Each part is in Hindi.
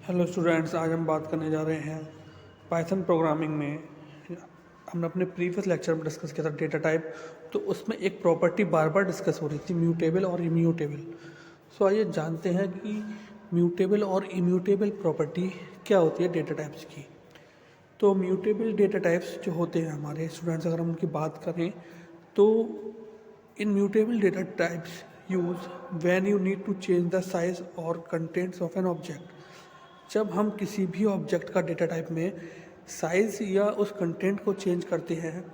हेलो स्टूडेंट्स, आज हम बात करने जा रहे हैं पाइथन प्रोग्रामिंग में। हमने अपने प्रीवियस लेक्चर में डिस्कस किया था डेटा टाइप, तो उसमें एक प्रॉपर्टी बार बार डिस्कस हो रही थी, म्यूटेबल और इम्यूटेबल। सो आइए जानते हैं कि म्यूटेबल और इम्यूटेबल प्रॉपर्टी क्या होती है डेटा टाइप्स की। तो म्यूटेबल डेटा टाइप्स जो होते हैं हमारे स्टूडेंट्स, अगर हम उनकी बात करें तो इन mutable data types use when you need to change the size और कंटेंट्स ऑफ एन ऑब्जेक्ट। जब हम किसी भी ऑब्जेक्ट का डेटा टाइप में साइज़ या उस कंटेंट को चेंज करते हैं,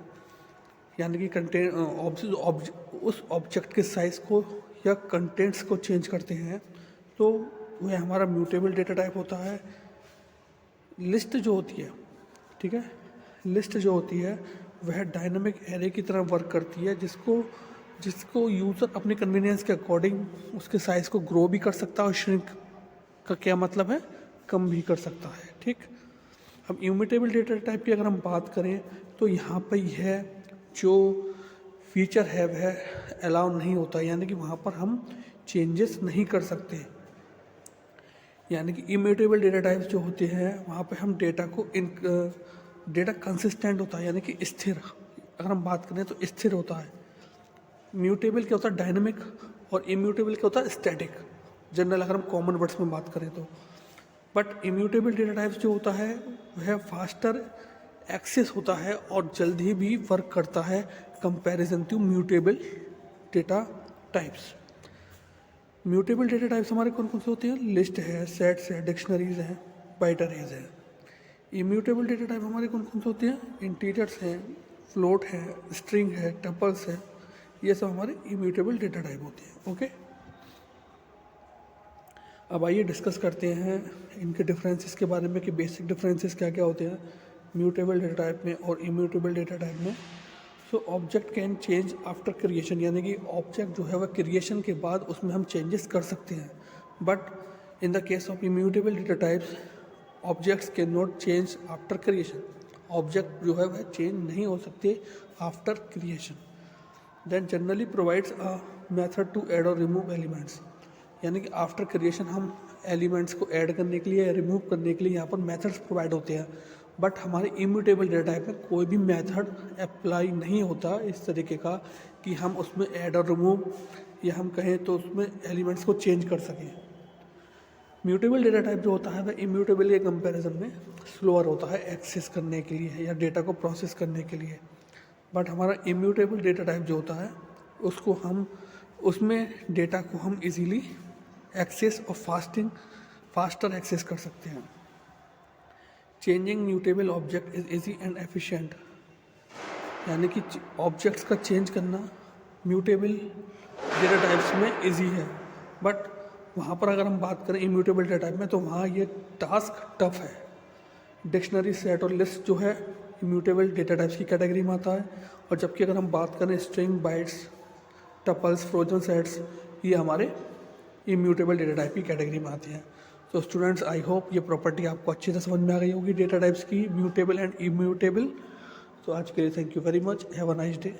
यानी कि कंटेंट उस ऑब्जेक्ट के साइज़ को या कंटेंट्स को चेंज करते हैं, तो वह हमारा म्यूटेबल डेटा टाइप होता है। लिस्ट जो होती है, ठीक है, लिस्ट जो होती है वह डायनामिक एरे की तरह वर्क करती है, जिसको जिसको यूज़र अपनी कन्वीनियंस के अकॉर्डिंग उसके साइज़ को ग्रो भी कर सकता है और श्रिंक का क्या मतलब है, कम भी कर सकता है। ठीक, अब इम्यूटेबल डेटा टाइप की अगर हम बात करें तो यहाँ पर यह जो फीचर है वह अलाउ नहीं होता, यानी कि वहाँ पर हम चेंजेस नहीं कर सकते। यानी कि इम्यूटेबल डेटा टाइप्स जो होते हैं वहाँ पे हम डेटा कंसिस्टेंट होता है, यानी कि स्थिर। अगर हम बात करें तो स्थिर होता है। म्यूटेबल क्या होता है, डायनेमिक, और इम्यूटेबल क्या होता है, स्टैटिक। जनरल अगर हम कॉमन वर्ड्स में बात करें तो, बट इम्यूटेबल डेटा टाइप्स जो होता है वह फास्टर एक्सेस होता है और जल्दी भी वर्क करता है comparison to mutable data types. Mutable data types हमारे कौन कौन से होते हैं, लिस्ट है, सेट्स है, डिक्शनरीज हैं, बाइट अरेज है। इम्यूटेबल डेटा टाइप हमारे कौन कौन से होते हैं, इंटीजर्स हैं, फ्लोट है, स्ट्रिंग है, टपल्स है। ये सब हमारे इम्यूटेबल डेटा टाइप होते हैं। ओके, अब आइए डिस्कस करते हैं इनके डिफरेंसेस के बारे में कि बेसिक डिफरेंसेस क्या क्या होते हैं म्यूटेबल डेटा टाइप में और इम्यूटेबल डेटा टाइप में। So object can change after creation, यानी कि ऑब्जेक्ट जो है वह क्रिएशन के बाद उसमें हम चेंजेस कर सकते हैं। But in the case of immutable data types objects can not change after creation. Object जो है वह चेंज नहीं हो सकते after creation. Then generally provides a method to add और रिमूव एलिमेंट्स, यानी कि आफ्टर क्रिएशन हम एलिमेंट्स को ऐड करने के लिए या रिमूव करने के लिए यहाँ पर मेथड्स प्रोवाइड होते हैं। बट हमारे इम्यूटेबल डेटा टाइप में कोई भी मेथड अप्लाई नहीं होता इस तरीके का कि हम उसमें ऐड और रिमूव या हम कहें तो उसमें एलिमेंट्स को चेंज कर सकें। म्यूटेबल डेटा टाइप जो होता है वह इम्यूटेबल के कंपैरिजन में स्लोअर होता है एक्सेस करने के लिए या डेटा को प्रोसेस करने के लिए। बट हमारा इम्यूटेबल डेटा टाइप जो होता है उसमें डेटा को हम इजीली एक्सेस और फास्टर एक्सेस कर सकते हैं। Changing mutable object is easy and efficient, यानी कि ऑब्जेक्ट्स का चेंज करना म्यूटेबल डेटा टाइप्स में इजी है। बट वहाँ पर अगर हम बात करें इम्यूटेबल डेटा टाइप में तो वहाँ ये टास्क टफ है। डिक्शनरी, सेट और लिस्ट जो है इम्यूटेबल डेटा टाइप्स की कैटेगरी में आता है, और जबकि अगर हम बात करें string, bytes, tuples, frozen sets, ये हमारे इम्यूटेबल डेटा टाइप की कैटेगरी में आती हैं। तो स्टूडेंट्स, आई होप ये प्रॉपर्टी आपको अच्छे से समझ में आ गई होगी डेटा टाइप्स की, म्यूटेबल एंड इम्यूटेबल। तो आज के लिए thank you very much, have a nice day.